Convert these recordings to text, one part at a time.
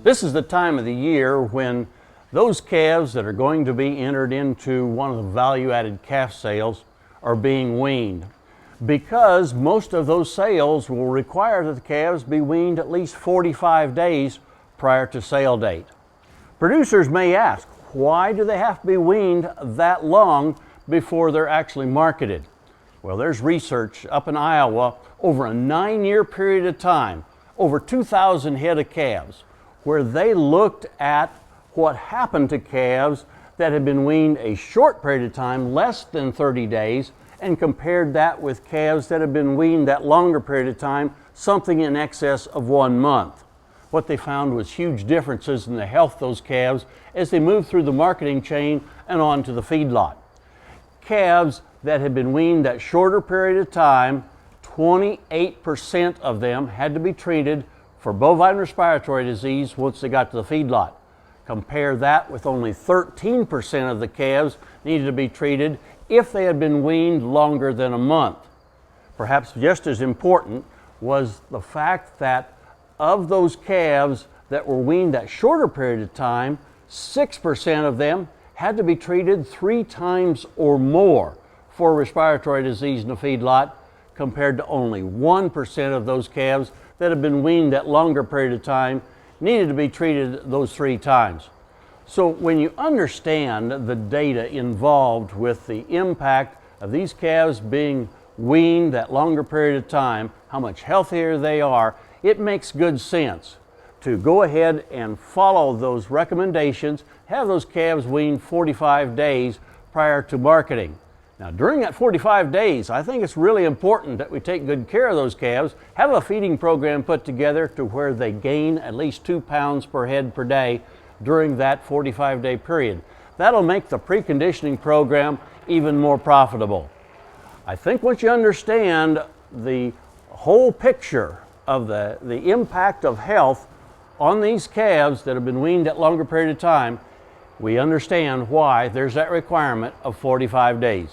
This is the time of the year when those calves that are going to be entered into one of the value-added calf sales are being weaned, because most of those sales will require that the calves be weaned at least 45 days prior to sale date. Producers may ask, why do they have to be weaned that long before they're actually marketed? Well, there's research up in Iowa over a 9-year period of time, over 2,000 head of calves, where they looked at what happened to calves that had been weaned a short period of time, less than 30 days, and compared that with calves that had been weaned that longer period of time, something in excess of 1 month. What they found was huge differences in the health of those calves as they moved through the marketing chain and on to the feedlot. Calves that had been weaned that shorter period of time, 28% of them had to be treated for bovine respiratory disease once they got to the feedlot. Compare that with only 13% of the calves needed to be treated if they had been weaned longer than a month. Perhaps just as important was the fact that of those calves that were weaned that shorter period of time, 6% of them had to be treated 3 times or more for respiratory disease in the feedlot, compared to only 1% of those calves that have been weaned that longer period of time needed to be treated those 3 times. So when you understand the data involved with the impact of these calves being weaned that longer period of time, how much healthier they are, it makes good sense to go ahead and follow those recommendations, have those calves weaned 45 days prior to marketing. Now, during that 45 days, I think it's really important that we take good care of those calves, have a feeding program put together to where they gain at least 2 pounds per head per day during that 45-day period. That'll make the preconditioning program even more profitable. I think once you understand the whole picture of the impact of health on these calves that have been weaned at longer period of time, we understand why there's that requirement of 45 days.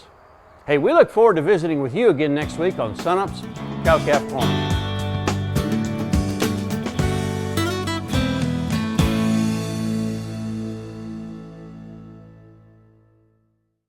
Hey, we look forward to visiting with you again next week on Sunup's Cow Calf Corner.